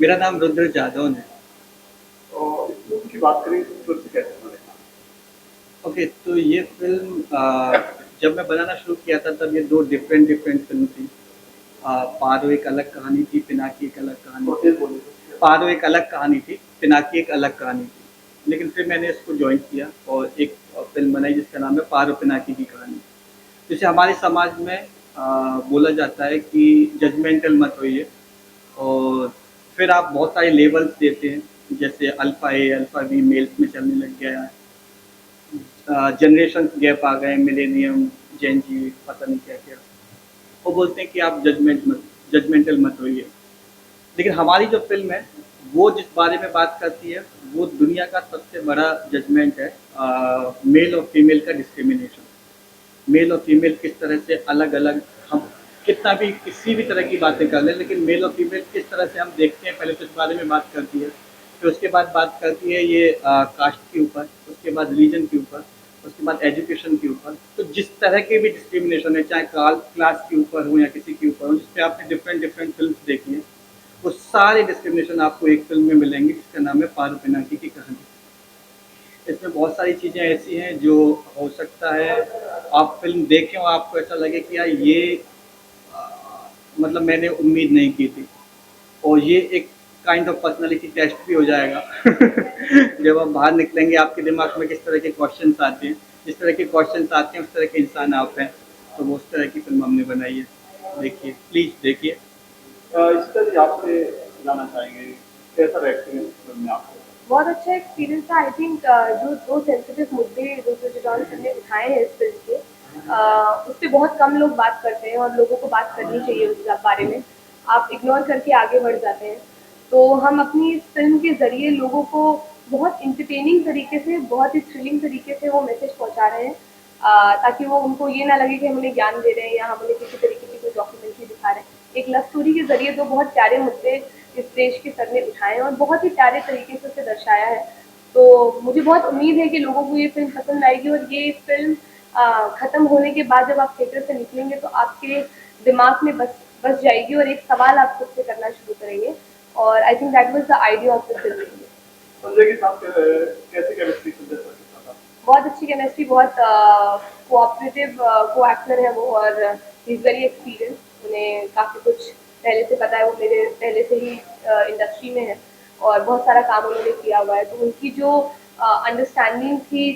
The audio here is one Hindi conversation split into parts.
मेरा नाम रुद्र जादव है। और इस मूवी की बात करें तो फिर से कैसे बनेगा? ओके, तो ये फ़िल्म जब मैं बनाना शुरू किया था तब ये 2 डिफरेंट डिफरेंट फ़िल्म थी। पारो एक अलग कहानी थी, पिनाकी एक अलग कहानी थोड़ा थी। तेज बोलिए। पारो एक अलग कहानी थी, पिनाकी एक अलग कहानी थी। लेकिन फिर मैंने इसको जॉइन किया और एक फ़िल्म बनाई जिसका नाम है पारो पिनाकी की कहानी। जैसे हमारे समाज में बोला जाता है कि जजमेंटल मत होइए और फिर आप बहुत सारे लेबल्स देते हैं, जैसे अल्फ़ा ए, अल्फ़ा बी मेल्स में चलने लग गया है। जनरेशन गैप आ गए, मिलेनियम, जेन जी, पता नहीं क्या क्या। वो बोलते हैं कि आप जजमेंटल मत होइए। लेकिन हमारी जो फिल्म है वो जिस बारे में बात करती है वो दुनिया का सबसे बड़ा जजमेंट है, मेल और फीमेल का डिस्क्रिमिनेशन। मेल और फीमेल किस तरह से अलग अलग, हम कितना भी किसी भी तरह की बातें कर लें लेकिन मेल और फीमेल किस तरह से हम देखते हैं, पहले तो इस बारे में बात करती है। फिर उसके बाद बात करती है ये कास्ट के ऊपर, उसके बाद रिलीजन के ऊपर, उसके बाद एजुकेशन के ऊपर। तो जिस तरह के भी डिस्क्रिमिनेशन है, चाहे क्लास के ऊपर हो या किसी के ऊपर हो, जिस पे आपने डिफरेंट डिफरेंट फिल्म देखी है, वो सारे डिस्क्रिमिनेशन आपको एक फिल्म में मिलेंगे जिसका नाम है पारू पिनाकी की कहानी। इसमें बहुत सारी चीज़ें ऐसी हैं जो हो सकता है आप फ़िल्म देखें और आपको ऐसा लगे कि यार ये मतलब मैंने उम्मीद नहीं की थी। और ये एक काइंड ऑफ पर्सनैलिटी टेस्ट भी हो जाएगा। जब आप बाहर निकलेंगे आपके दिमाग में किस तरह के क्वेश्चंस आते हैं, जिस तरह के क्वेश्चंस आते हैं उस तरह के इंसान आप हैं। तो वो उस तरह की फ़िल्म हमने बनाई है। देखिए, प्लीज़ देखिए। इसी तरह आपसे जानना चाहेंगे कैसा रहा एक्सपीरियंस फिल्म में आपको? बहुत अच्छा एक्सपीरियंस था। आई थिंक जो दो सेंसिटिव मुद्दे जो जॉन सर ने उठाए हैं इस फिल्म के, उस पर बहुत कम लोग बात करते हैं और लोगों को बात करनी चाहिए उस बारे में। आप इग्नोर करके आगे बढ़ जाते हैं। तो हम अपनी इस फिल्म के ज़रिए लोगों को बहुत इंटरटेनिंग तरीके से, बहुत ही थ्रिलिंग तरीके से वो मैसेज पहुंचा रहे हैं, ताकि वो उनको ये ना लगे कि हम उन्हें ज्ञान दे रहे हैं या हम उन्हें किसी तरीके की कोई डॉक्यूमेंट्री दिखा रहे हैं। एक लव स्टोरी के ज़रिए दो बहुत प्यारे मुद्दे इस देश के सर ने उठाए और बहुत ही प्यारे तरीके से उसे दर्शाया है। तो मुझे बहुत उम्मीद है कि लोगों को ये फ़िल्म पसंद आएगी और ये फ़िल्म ख़त्म होने के बाद जब आप थिएटर से निकलेंगे तो आपके दिमाग में बस बस जाएगी और एक सवाल आप खुद से करना शुरू करेंगे। और I think that was the idea of the film. Sanjay के साथ कैसे केमिस्ट्री संजय सर के साथ आपकी? बहुत अच्छी केमिस्ट्री, बहुत कोऑपरेटिव को एक्टर है वो और ही इज़ वेरी एक्सपीरियंस। उन्हें काफ़ी कुछ पहले से पता है, वो मेरे पहले से ही इंडस्ट्री में है और बहुत सारा काम उन्होंने किया हुआ है। तो उनकी जो अंडरस्टैंडिंग थी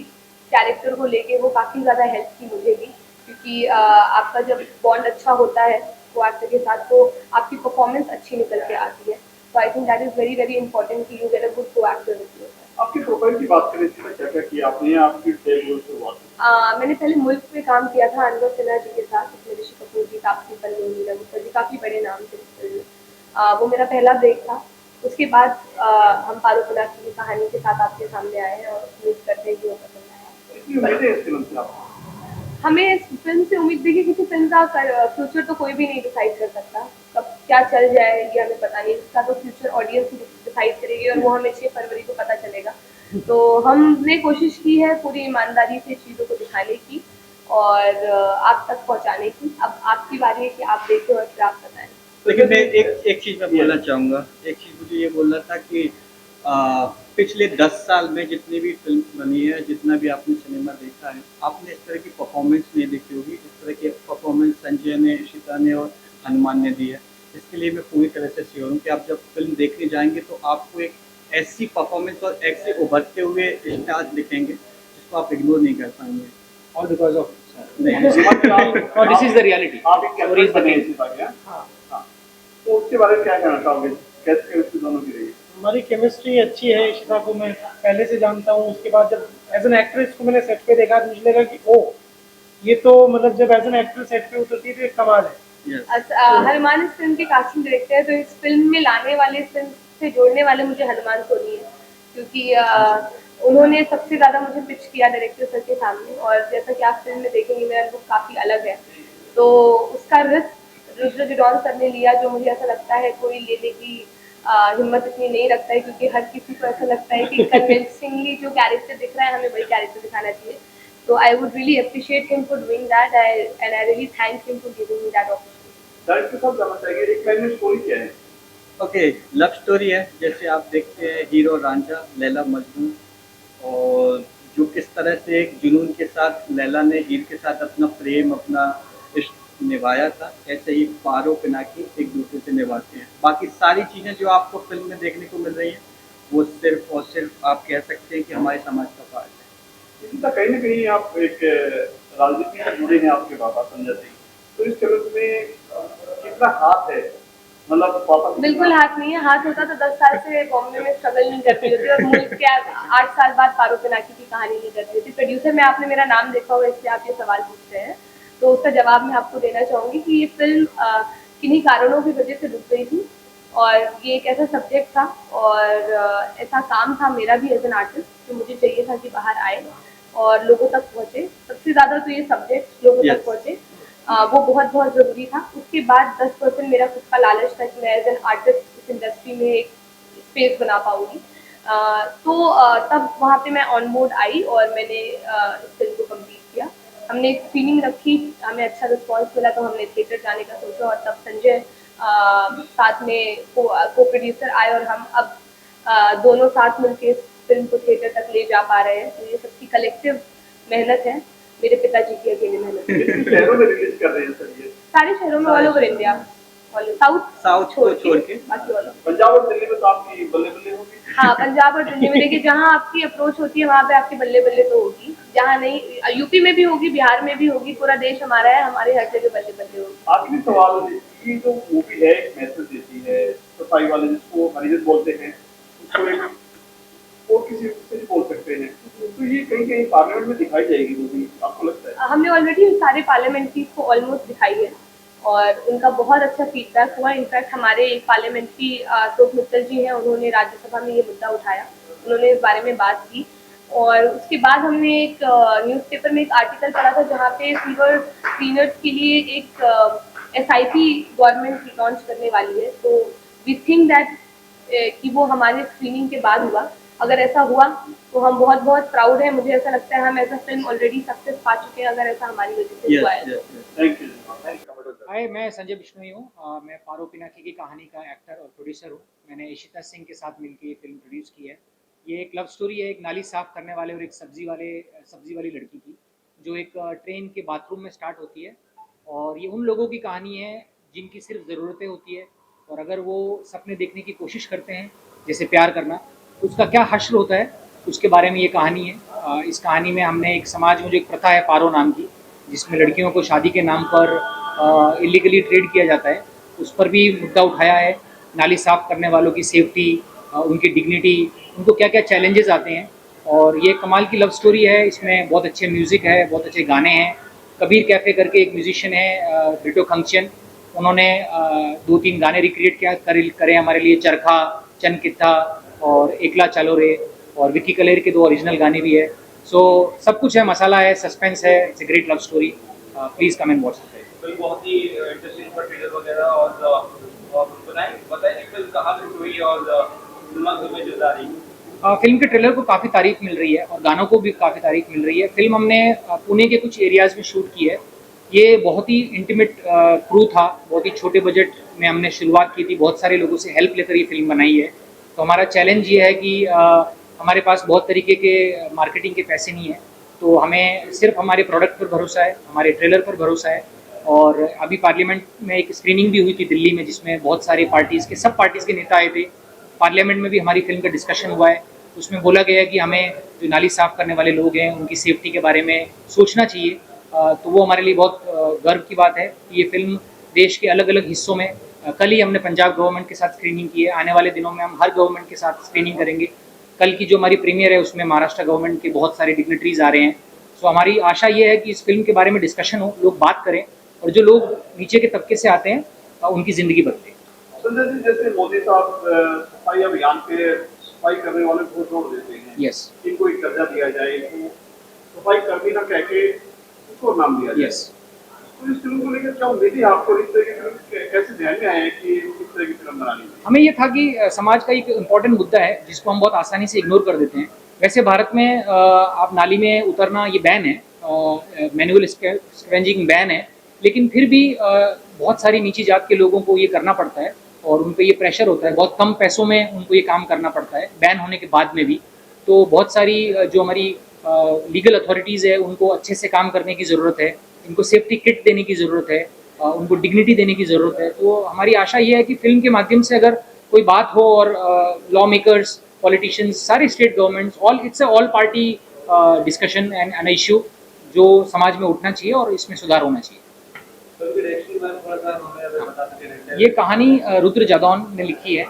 कैरेक्टर को लेके वो काफ़ी ज़्यादा हेल्प की मुझे भी, क्योंकि आपका जब बॉन्ड अच्छा होता है को एक्टर के साथ तो आपकी परफॉर्मेंस अच्छी निकल के आती है। तो I think that is very very important कि यू गेट अ गुड को एक्टर विद यू। आपकी प्रोफाइल की बात करें इसमें क्या क्या किया आपने, आपकी डेब्यू शुरुआत? मैंने पहले मुल्क में काम किया था अनवर सिन्हा जी के साथ, उसमें ऋषि कपूर जी, तापसी पन्नू, नीलम गुप्ता जी, काफ़ी बड़े नाम थे उस फिल्म में। वो मेरा पहला ब्रेक था। उसके बाद हम पारो पिनाकी की कहानी के साथ आपके सामने आए हैं और उम्मीद करते हैं कि वो पसंद आया। कितनी उम्मीदें हैं इस फिल्म से आपको? हमें इस फिल्म से उम्मीद देखिए, किसी फिल्म का फ्यूचर तो कोई भी नहीं डिसाइड कर सकता, कब क्या चल जाए ये हमें पता नहीं। इसका तो फ्यूचर ऑडियंस ही डिसाइड करेगी और वो हमें 6 फरवरी को पता चलेगा। तो हमने कोशिश की है पूरी ईमानदारी से चीज़ों को दिखाने की और आप तक पहुंचाने की। अब आपकी बारी है कि आप देखें और फिर आप बताएं। लेकिन मैं एक एक चीज़ मैं बोलना चाहूँगा, एक चीज़ मुझे ये बोलना था कि पिछले 10 साल में जितनी भी फ़िल्म बनी है, जितना भी आपने सिनेमा देखा है, आपने इस तरह की परफ़ॉर्मेंस नहीं देखी होगी, इस तरह की परफ़ॉर्मेंस संजय ने, इशिता ने और हनुमान ने दी है। इसके लिए मैं पूरी तरह से श्योर हूँ कि आप जब फ़िल्म देखने जाएँगे तो आपको एक ऐसी परफ़ॉर्मेंस और ऐसे उभरते हुए स्टार्स दिखेंगे, जिसको आप इग्नोर नहीं कर पाएँगे। all because of और this is the reality. आप एक Story is कैरेक्टर the बने thing. इसी बात में। हाँ, तो उसके बारे में क्या कहना चाहोगे? कैसे केमिस्ट्री दोनों की रही है? हमारी केमिस्ट्री अच्छी है। इशिता को मैं पहले से जानता हूँ। उसके बाद जब एज एन एक्ट्रेस को मैंने सेट पे देखा तो मुझे लगा कि ओ ये तो मतलब जब एज एन एक्ट्रेस सेट पे उतरती है तो एक कमाल है। यस। हनुमान इस फिल्म के कास्टिंग डायरेक्टर है, तो इस फिल्म में लाने वाले, इस फिल्म से जोड़ने वाले मुझे हनुमान सोनी है, क्योंकि उन्होंने सबसे ज़्यादा मुझे पिच किया डायरेक्टर सर के सामने और जैसा कि आप फिल्म में देखेंगे मेरा लुक काफ़ी अलग है। तो उसका रिस्क रुद्र जडौन सर ने लिया, जो मुझे ऐसा लगता है कोई लेने की हिम्मत इतनी नहीं रखता है, क्योंकि हर किसी को ऐसा लगता है कि कन्विंसिंगली जो कैरेक्टर दिख रहा है हमें वही कैरेक्टर दिखाना चाहिए। So I would really appreciate him for doing that, and I really thank him for giving me that opportunity. Director साहब जानना चाहिए एक लाइन में स्टोरी क्या है? ओके, लव स्टोरी है, जैसे आप देखते हैं हीरो रांझा, लैला मजनू, और जो किस तरह से एक जुनून के साथ लैला ने हीर के साथ अपना प्रेम, अपना इश्क निभाया था, ऐसे ही पारो पिनाकी एक दूसरे से निभाते हैं। बाकी सारी चीज़ें जो आपको फ़िल्म में देखने को मिल रही हैं, वो सिर्फ़ और सिर्फ़ आप कह सकते हैं कि हमारे समाज का पार्ट है। इनका कहीं न कहीं आप एक राजनीति से जुड़े हैं आपके पापा संजय सिंह, तो इस फ़िल्म में कितना हाथ है? मतलब पापा बिल्कुल हाथ नहीं है। हाथ होता तो 10 साल से बॉम्बे में स्ट्रगल नहीं करती होती और मुल्क के 8 साल बाद पारो पिनाकी की कहानी नहीं करती होती। प्रोड्यूसर में आपने मेरा नाम देखा होगा, इसलिए आप ये सवाल पूछ रहे हैं, तो उसका जवाब मैं आपको देना चाहूँगी कि ये फ़िल्म किन्हीं कारणों की वजह से रुक गई थी और ये एक ऐसा सब्जेक्ट था और ऐसा काम था मेरा भी एज एन आर्टिस्ट, जो मुझे चाहिए था कि बाहर आए और लोगों तक पहुँचे। सबसे ज़्यादा तो ये सब्जेक्ट लोगों तक पहुँचे, वो बहुत बहुत ज़रूरी था। उसके बाद 10% मेरा खुद का लालच था कि मैं एज एन आर्टिस्ट इस इंडस्ट्री में एक स्पेस बना पाऊँगी। तब वहाँ पे मैं ऑन बोर्ड आई और मैंने इस फिल्म को कंप्लीट किया। हमने एक स्क्रीनिंग रखी, हमें अच्छा रिस्पॉन्स मिला तो हमने थिएटर जाने का सोचा और तब संजय साथ में को प्रोड्यूसर आए और हम अब दोनों साथ मिलके इस फिल्म को थिएटर तक ले जा पा रहे हैं। तो ये सबकी कलेक्टिव मेहनत है, मेरे पिताजी की अकेली मेहनत नहीं। किन शहरों में रिलीज़ कर रहे हैं सर ये? सारे शहरों में ऑल ओवर इंडिया, साउथ को छोड़ के बाकी ऑल ओवर। पंजाब और दिल्ली में तो आपकी बल्ले-बल्ले होगी। हाँ, पंजाब और दिल्ली में देखिए जहाँ आपकी अप्रोच होती है वहाँ पे आपकी बल्ले-बल्ले तो होगी, जहाँ नहीं यूपी में भी होगी, बिहार में भी होगी, पूरा देश हमारा है, हमारे हर जगह बल्ले-बल्ले होगी। आखिरी सवाल, ये जो मूवी है एक मैसेज देती है, सफाई वाले जिसको हरिजन बोलते हैं, उसको एक और किसी से भी बोल सकते हैं, तो ये कहीं-कहीं पार्लियामेंट में दिखाई जाएगी मूवी, आपको लगता है? हमने ऑलरेडी सारे पार्लियामेंट्रीज को ऑलमोस्ट दिखाई है और उनका बहुत अच्छा फीडबैक हुआ। इनफैक्ट हमारे एक पार्लियामेंट्री अशोक मित्तल जी हैं, उन्होंने राज्यसभा में ये मुद्दा उठाया, उन्होंने इस बारे में बात की और उसके बाद हमने एक न्यूज़पेपर में एक आर्टिकल पढ़ा था जहाँ पे फीवर क्लीनर्स के लिए एक SIP गवर्नमेंट लॉन्च करने वाली है। तो वी थिंक दैट कि वो हमारे स्क्रीनिंग के बाद हुआ। अगर ऐसा हुआ तो हम बहुत बहुत प्राउड हैं। मुझे ऐसा लगता है हम as a film already success पा चुके हैं अगर ऐसा हमारी वजह से हुआ है। Thank you. हाय, मैं संजय बिश्नोई हूँ। मैं पारो पिनाकी की कहानी का एक्टर और प्रोड्यूसर हूँ। मैंने इशिता सिंह के साथ मिलकर ये फिल्म प्रोड्यूस की है। ये एक लव स्टोरी है, एक नाली साफ करने वाले और एक सब्जी वाली लड़की की, जो एक ट्रेन के बाथरूम में स्टार्ट होती है। और ये उन लोगों की कहानी है जिनकी सिर्फ ज़रूरतें होती है और अगर वो सपने देखने की कोशिश करते हैं, जैसे प्यार करना, उसका क्या हश्र होता है, उसके बारे में ये कहानी है। इस कहानी में हमने एक समाज में जो एक प्रथा है पारो नाम की, जिसमें लड़कियों को शादी के नाम पर इलीगली ट्रेड किया जाता है, उस पर भी मुद्दा उठाया है। नाली साफ़ करने वालों की सेफ्टी, उनकी डिग्निटी, उनको क्या क्या चैलेंजेस आते हैं। और ये कमाल की लव स्टोरी है। इसमें बहुत अच्छे म्यूज़िक है, बहुत अच्छे गाने हैं। कबीर कैफ़े करके एक म्यूजिशियन है, ब्रिटो खंगचन, उन्होंने 2-3 गाने रिक्रिएट करे हमारे लिए, चरखा, चन कित्था और एकला चालो रे, और विक्की कलेर के 2 ओरिजिनल गाने भी है। सो सब कुछ है, मसाला है, सस्पेंस है, it's a great love story. Please come and watch it. Film बहुत ही इंटरेस्टिंग था, ट्रेलर वगैरह, और बताएं फिल्म कहाँ से हुई और फिल्म में जो जा रही है। फिल्म के ट्रेलर को काफ़ी तारीफ मिल रही है और गानों को भी काफ़ी तारीफ मिल रही है। फिल्म हमने पुणे के कुछ एरियाज़ में शूट की है। ये बहुत ही इंटीमेट क्रू था, बहुत ही छोटे बजट में हमने शुरुआत की थी, बहुत सारे लोगों से हेल्प लेकर ये फिल्म बनाई है। तो हमारा चैलेंज ये है कि हमारे पास बहुत तरीके के मार्केटिंग के पैसे नहीं है, तो हमें सिर्फ हमारे प्रोडक्ट पर भरोसा है, हमारे ट्रेलर पर भरोसा है। और अभी पार्लियामेंट में एक स्क्रीनिंग भी हुई थी दिल्ली में, जिसमें बहुत सारे सब पार्टीज़ के नेता आए थे। पार्लियामेंट में भी हमारी फिल्म का डिस्कशन हुआ है। उसमें बोला गया है कि हमें जो नाली साफ़ करने वाले लोग हैं उनकी सेफ्टी के बारे में सोचना चाहिए। तो वो हमारे लिए बहुत गर्व की बात है कि ये फिल्म देश के अलग अलग हिस्सों में, कल ही हमने पंजाब गवर्नमेंट के साथ स्क्रीनिंग की है, आने वाले दिनों में हम हर गवर्नमेंट के साथ स्क्रीनिंग करेंगे। कल की जो हमारी प्रीमियर है उसमें महाराष्ट्र गवर्नमेंट के बहुत सारे डिग्नेटरीज आ रहे हैं। सो हमारी आशा ये है कि इस फिल्म के बारे में डिस्कशन हो, लोग बात करें और जो लोग नीचे के तबके से आते हैं उनकी ज़िंदगी बदले। संजय जी, जैसे मोदी साहब सफाई अभियान पे सफाई करने वाले को जोड़ देते हैं, यस, इनको एक दर्जा दिया जाए, इनको सफाई कर्मी ना कह के उसको नाम दिया जाए। यस। तो इस फिल्म को लेकर क्या उम्मीद है आपको? इस तरह की फिल्म कैसे ध्यान में आए कि इस तरह की फिल्म बनानी है? हमें ये था कि समाज का एक इम्पॉर्टेंट मुद्दा है जिसको हम बहुत आसानी से इग्नोर कर देते हैं। वैसे भारत में आप नाली में उतरना ये बैन है, मैनुअल स्कैवेंजिंग बैन है, लेकिन फिर भी बहुत सारी नीची जात के लोगों को ये करना पड़ता है। और उन पे ये प्रेशर होता है, बहुत कम पैसों में उनको ये काम करना पड़ता है, बैन होने के बाद में भी। तो बहुत सारी जो हमारी लीगल अथॉरिटीज़ है उनको अच्छे से काम करने की ज़रूरत है, इनको सेफ्टी किट देने की ज़रूरत है, उनको डिग्निटी देने की ज़रूरत है। तो हमारी आशा ये है कि फिल्म के माध्यम से अगर कोई बात हो और लॉ मेकर्स, पॉलिटिशियंस, सारे state governments, all it's all party discussion and an issue जो समाज में उठना चाहिए और इसमें सुधार होना चाहिए। ये कहानी रुद्र जादौन ने लिखी है।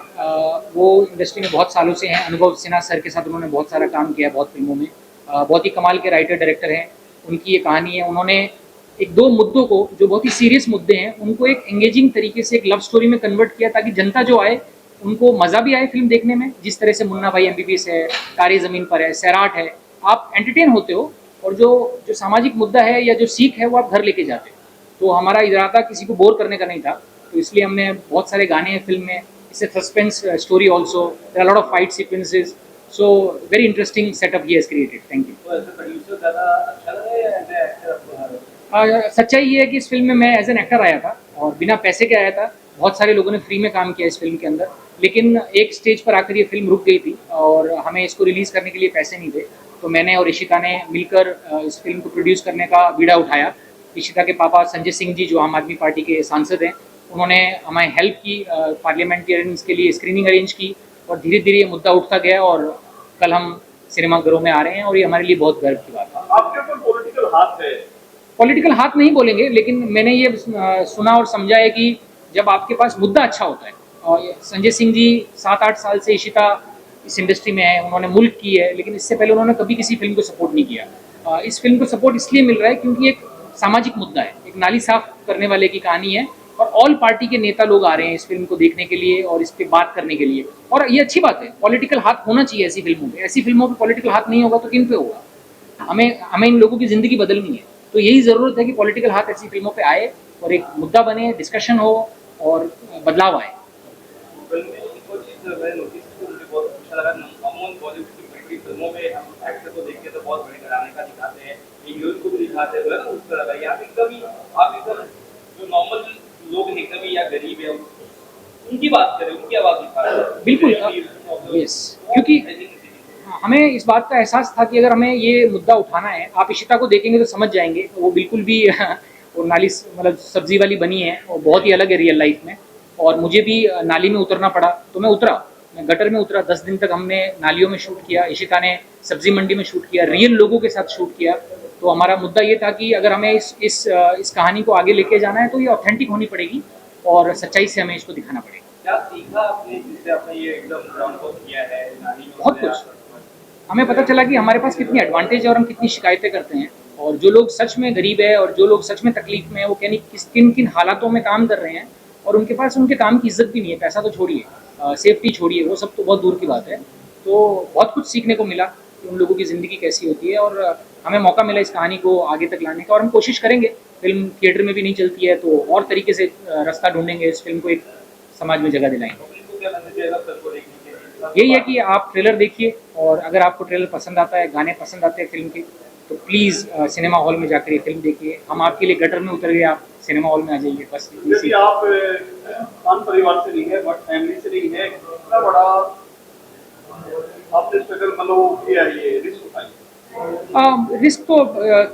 वो इंडस्ट्री में बहुत सालों से हैं, अनुभव सिन्हा सर के साथ उन्होंने बहुत सारा काम किया है, बहुत फिल्मों में। बहुत ही कमाल के राइटर डायरेक्टर हैं। उनकी ये कहानी है, उन्होंने एक दो मुद्दों को जो बहुत ही सीरियस मुद्दे हैं उनको एक एंगेजिंग तरीके से एक लव स्टोरी में कन्वर्ट किया ताकि जनता जो आए उनको मज़ा भी आए फिल्म देखने में। जिस तरह से मुन्ना भाई MBBS है, तारे ज़मीन पर है, सैराट है, आप एंटरटेन होते हो और जो सामाजिक मुद्दा है या जो सीख है वो आप घर लेके जाते हो। तो हमारा इरादा किसी को बोर करने का नहीं था, तो इसलिए हमने बहुत सारे गाने हैं फिल्म में, इससे suspense story also, there are lot of fight sequences, so very interesting setup he has created. Thank you. सच्चाई ये है कि इस फिल्म में मैं एज एन एक्टर आया था और बिना पैसे के आया था। बहुत सारे लोगों ने फ्री में काम किया इस फिल्म के अंदर, लेकिन एक स्टेज पर आकर ये फिल्म रुक गई थी और हमें इसको रिलीज़ करने के लिए पैसे नहीं थे। तो मैंने और इशिता ने मिलकर इस फिल्म को प्रोड्यूस करने का बीड़ा उठाया। इशिता के पापा संजय सिंह जी जो आम आदमी पार्टी के सांसद हैं, उन्होंने हमें हेल्प की, पार्लियामेंटेरियंस के लिए स्क्रीनिंग अरेंज की और धीरे धीरे ये मुद्दा उठता गया और कल हम सिनेमाघरों में आ रहे हैं और ये हमारे लिए बहुत गर्व की बात है। आपके ऊपर पॉलिटिकल हाथ है? पॉलिटिकल हाथ नहीं बोलेंगे, लेकिन मैंने ये सुना और समझा है कि जब आपके पास मुद्दा अच्छा होता है, और संजय सिंह जी 7-8 साल से इशिता इस इंडस्ट्री में है, उन्होंने मुल्क की है, लेकिन इससे पहले उन्होंने कभी किसी फिल्म को सपोर्ट नहीं किया। इस फिल्म को सपोर्ट इसलिए मिल रहा है क्योंकि एक सामाजिक मुद्दा है, एक नाली साफ करने वाले की कहानी है और ऑल पार्टी के नेता लोग आ रहे हैं इस फिल्म को देखने के लिए और इस पर बात करने के लिए। और ये अच्छी बात है, पॉलिटिकल हाथ होना चाहिए ऐसी फिल्मों में। ऐसी फिल्मों पे पॉलिटिकल हाथ नहीं होगा तो किन पे होगा? हमें इन लोगों की ज़िंदगी बदलनी है, तो यही ज़रूरत है कि पॉलिटिकल हाथ ऐसी फिल्मों पे आए और एक मुद्दा बने, डिस्कशन हो और बदलाव आए। फिल्मों में एक्टर को देखते तो बहुत बड़े घराने का दिखाते हैं, हीरोइन को भी दिखाते हैं, उस तरह का। यहाँ एकदम आप एकदम जो नॉर्मल लोग हैं एकदम या गरीब है उनकी बात करें, उनकी आवाज़ दिखा रहे हैं। बिल्कुल, यस, क्योंकि हमें इस बात का एहसास था कि अगर हमें ये मुद्दा उठाना है, आप इशिता को देखेंगे तो समझ जाएंगे, वो बिल्कुल भी वो नाली मतलब सब्जी वाली बनी है और बहुत ही अलग है रियल लाइफ में। और मुझे भी नाली में उतरना पड़ा तो मैं उतरा, मैं गटर में उतरा। 10 दिन तक हमने नालियों में शूट किया, इशिता ने सब्जी मंडी में शूट किया, रियल लोगों के साथ शूट किया। तो हमारा मुद्दा ये था कि अगर हमें इस कहानी को आगे लेके जाना है तो ये ऑथेंटिक होनी पड़ेगी और सच्चाई से हमें इसको दिखाना पड़ेगा। क्या सीखा आपने जिससे आपने ये एकदम ग्राउंड वर्क किया है? बहुत कुछ हमें पता चला कि हमारे पास कितनी एडवांटेज है और हम कितनी शिकायतें करते हैं। और जो लोग सच में गरीब है और जो लोग सच में तकलीफ में है, वो किन किन हालातों में काम कर रहे हैं और उनके पास उनके काम की इज्जत भी नहीं है। पैसा तो छोड़िए, सेफ्टी छोड़िए, वो सब तो बहुत दूर की बात है। तो बहुत कुछ सीखने को मिला कि उन लोगों की ज़िंदगी कैसी होती है और हमें मौका मिला इस कहानी को आगे तक लाने का। और हम कोशिश करेंगे, फिल्म थिएटर में भी नहीं चलती है तो और तरीके से रास्ता ढूंढेंगे, इस फिल्म को एक समाज में जगह दिलाएंगे। यही है कि आप ट्रेलर देखिए और अगर आपको ट्रेलर पसंद आता है, गाने पसंद आते हैं फिल्म के, तो प्लीज़ सिनेमा हॉल में जाकर ये फिल्म देखिए। हम आपके लिए गटर में उतर गए, आप सिनेमा हॉल में आ जाइए बस। यदि आप आम परिवार से नहीं है बट फैमिली से नहीं है, इतना बड़ा आपने स्ट्रगल मतलब किया है, ये रिस्क उठाई? रिस्क तो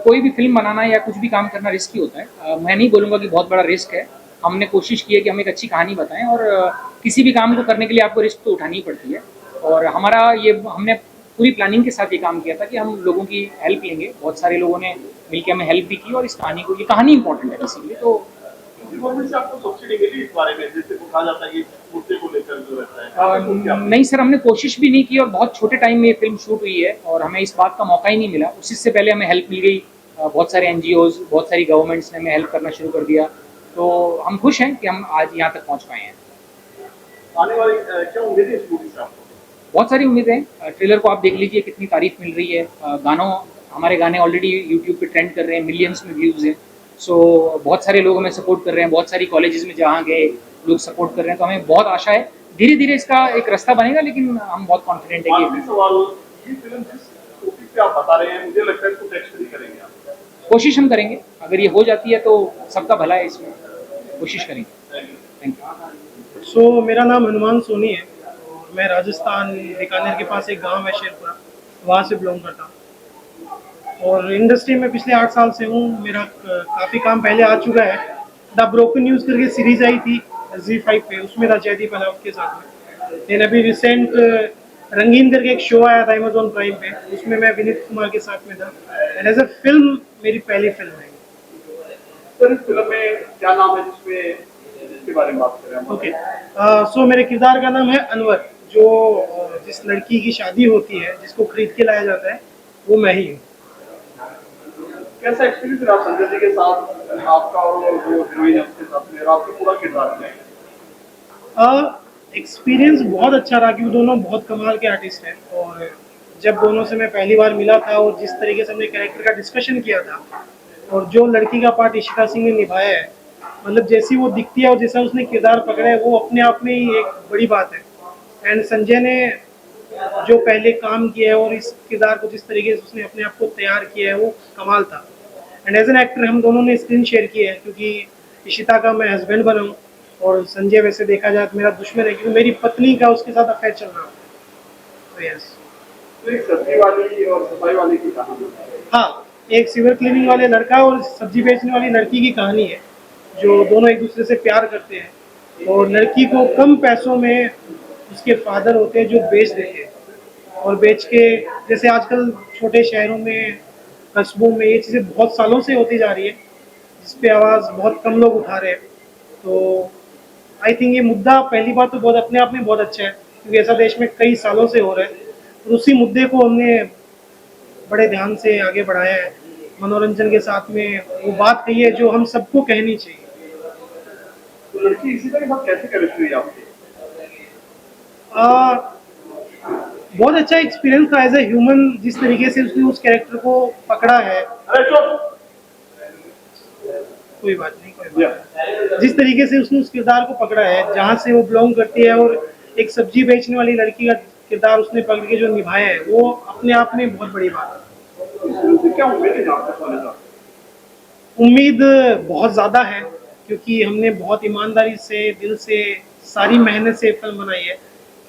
कोई भी फिल्म बनाना या कुछ भी काम करना रिस्क ही होता है। मैं नहीं बोलूँगा कि बहुत बड़ा रिस्क है। हमने कोशिश की है कि हम एक अच्छी कहानी बताएं और किसी भी काम को करने के लिए आपको रिस्क तो उठानी ही पड़ती है। और हमने पूरी प्लानिंग के साथ ये काम किया था कि हम लोगों की हेल्प लेंगे। बहुत सारे लोगों ने मिलकर हमें हेल्प भी की और इस कहानी को, ये कहानी इंपॉर्टेंट है इसीलिए। तो गवर्नमेंट से आपको सब्सिडी मिली इस बारे में, जैसे कहा जाता है कि मुद्दे को लेकर जो रहता है? नहीं सर, हमने कोशिश भी नहीं की और बहुत छोटे टाइम में ये फिल्म शूट हुई है और हमें इस बात का मौका ही नहीं मिला। उससे पहले हमें हेल्प मिल गई, बहुत सारे NGOs, बहुत सारी गवर्नमेंट्स ने हमें हेल्प करना शुरू कर दिया। तो हम खुश हैं कि हम आज यहाँ तक पहुँच पाए हैं। आने वाली क्या उम्मीदें इस मूवी से आपको? बहुत सारी उम्मीदें हैं। ट्रेलर को आप देख लीजिए, कितनी तारीफ मिल रही है। हमारे गाने ऑलरेडी यूट्यूब पे ट्रेंड कर रहे हैं, मिलियंस में व्यूज़ हैं। सो बहुत सारे लोग हमें सपोर्ट कर रहे हैं, बहुत सारी कॉलेजेस में जहाँ गए लोग सपोर्ट कर रहे हैं। तो हमें बहुत आशा है धीरे धीरे इसका एक रास्ता बनेगा, लेकिन हम बहुत कॉन्फिडेंट है कि सवाल, ये फिल्म जिस टॉपिक पे आप बता रहे हैं, मुझे लगता है इसको टेक्स्ट भी करेंगे आप? कोशिश हम करेंगे। अगर ये हो जाती है तो सबका भला है, इसमें कोशिश करेंगे। Thank you. सो मेरा नाम हनुमान सोनी है और मैं राजस्थान बीकानेर के पास एक गांव है शेरपुरा, वहाँ से बिलोंग करता हूँ। और इंडस्ट्री में पिछले 8 साल से हूँ। मेरा काफ़ी काम पहले आ चुका है। द ब्रोकन न्यूज़ करके सीरीज आई थी Z5 पे, उसमें था जयदीप अलाउट के साथ में। लेकिन अभी रिसेंट रंगीन करके एक शो आया था अमेजोन प्राइम पे, उसमें मैं विनीत कुमार के साथ में था। एंड एज अ फिल्म मेरी पहली फिल्म है। सर इस फिल्म में क्या नाम है जिसके बारे में बात कर रहे हैं हम? ओके, सो मेरे किरदार का नाम है अनवर, जो जिस लड़की की शादी होती है, जिसको खरीद के लाया जाता है, वो मैं ही हूँ। कैसा एक्सपीरियंस रहा संजय जी के साथ आपका, और जो हीरोइन है उसके साथ में, और आपका पूरा किरदार क्या है? एक्सपीरियंस बहुत अच्छा रहा क्योंकि दोनों बहुत कमाल के आर्टिस्ट हैं। और जब दोनों से मैं पहली बार मिला था और जिस तरीके से हमने कैरेक्टर का डिस्कशन किया था, और जो लड़की का पार्ट इशिता सिंह ने निभाया है, मतलब जैसी वो दिखती है और जैसा उसने किरदार पकड़ा है, वो अपने आप में ही एक बड़ी बात है। एंड संजय ने जो पहले काम किया है और इस किरदार को जिस तरीके से उसने अपने आप को तैयार किया है, वो कमाल था। एंड एज एन एक्टर हम दोनों ने स्क्रीन शेयर की है, क्योंकि इशिता का मैं हस्बैंड बना हूँ और संजय वैसे देखा जाए तो मेरा दुश्मन है, क्योंकि मेरी पत्नी का उसके साथ अफेयर चल रहा है। तो यस, तो एक सब्जी वाली और सफाई वाली की कहानी है। हाँ, एक सिविल क्लीनिंग वाले लड़का और सब्जी बेचने वाली लड़की की कहानी है, जो दोनों एक दूसरे से प्यार करते हैं। और लड़की को कम पैसों में उसके फादर होते हैं जो बेच देते हैं, और बेच के, जैसे आजकल छोटे शहरों में, कस्बों में ये चीज़ें बहुत सालों से होती जा रही है, जिस पे आवाज़ बहुत कम लोग उठा रहे हैं। तो आई थिंक ये मुद्दा पहली बात तो बहुत अपने आप में बहुत अच्छा है, क्योंकि ऐसा देश में कई सालों से हो रहा है। और उसी मुद्दे को हमने बड़े ध्यान से आगे बढ़ाया है, मनोरंजन के साथ में वो बात कही है जो हम सबको कहनी चाहिए। तो लड़की इसी तरह के साथ कैसे केमिस्ट्री हुई आपकी? बहुत अच्छा एक्सपीरियंस था एज ए ह्यूमन, जिस तरीके से उसने उस कैरेक्टर को पकड़ा है। अरे चुप! कोई बात नहीं, कोई बात नहीं। जिस तरीके से उसने उस किरदार को पकड़ा है, जहाँ से वो बिलोंग करती है, और एक सब्जी बेचने वाली लड़की का किरदार उसने पकड़ के जो निभाया है, वो अपने आप में बहुत बड़ी बात है। इस फिल्म से क्या उम्मीद है आपको वाले साथ? उम्मीद बहुत ज़्यादा है, क्योंकि हमने बहुत ईमानदारी से, दिल से, सारी मेहनत से फिल्म बनाई है,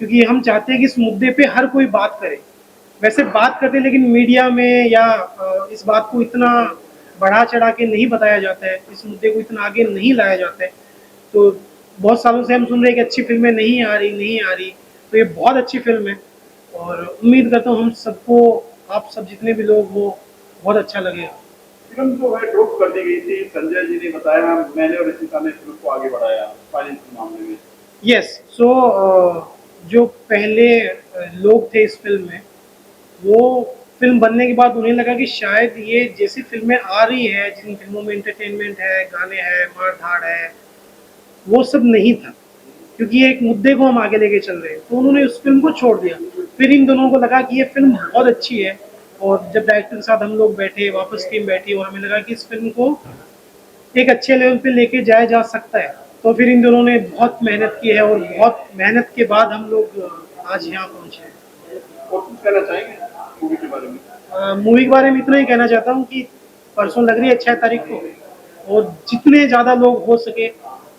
क्योंकि हम चाहते हैं कि इस मुद्दे पे हर कोई बात करे। वैसे बात करते हैं, लेकिन मीडिया में या इस बात को इतना बढ़ा चढ़ा के नहीं बताया जाता है, इस मुद्दे को इतना आगे नहीं लाया जाता है। तो बहुत सालों से हम सुन रहे हैं कि अच्छी फिल्में नहीं आ रही, तो ये बहुत अच्छी फिल्म है, और उम्मीद करता हूँ हम सबको, आप सब जितने भी लोग हो, बहुत अच्छा लगेगा। फिल्म जो है ड्रॉप कर दी गई थी, संजय जी ने बताया, मैंने और इशिता ने फिल्म को आगे बढ़ाया फाइनेंस के मामले में। यस, सो जो पहले लोग थे इस फिल्म में, वो फिल्म बनने के बाद उन्हें लगा कि शायद ये जैसी फिल्में आ रही है, जिन फिल्मों में एंटरटेनमेंट है, गाने हैं, मार-धाड़ है, वो सब नहीं था, क्योंकि एक मुद्दे को हम आगे लेके चल रहे हैं। तो उन्होंने उस फिल्म को छोड़ दिया। फिर इन दोनों को लगा कि ये फिल्म बहुत अच्छी है, और जब डायरेक्टर के साथ हम लोग बैठे, वापस टीम बैठी, और हमें लगा कि इस फिल्म को एक अच्छे लेवल पे लेके जाया जा सकता है, तो फिर इन दोनों ने बहुत मेहनत की है, और बहुत मेहनत के बाद हम लोग आज यहाँ पहुँचे हैं। और कुछ कहना चाहेंगे मूवी के बारे में? मूवी के बारे में इतना ही कहना चाहता हूँ कि परसों लग रही है 6 तारीख को, और जितने ज़्यादा लोग हो सके,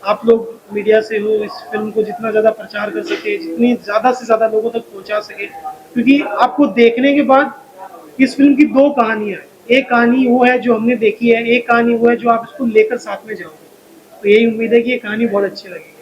आप लोग मीडिया से हो, इस फिल्म को जितना ज़्यादा प्रचार कर सके, जितनी ज़्यादा से ज़्यादा लोगों तक पहुँचा सके, क्योंकि आपको देखने के बाद इस फिल्म की 2 कहानियाँ हैं। एक कहानी वो है जो हमने देखी है, एक कहानी वो है जो आप इसको लेकर साथ में जाओगे। तो यही उम्मीद है कि ये कहानी बहुत अच्छी लगेगी।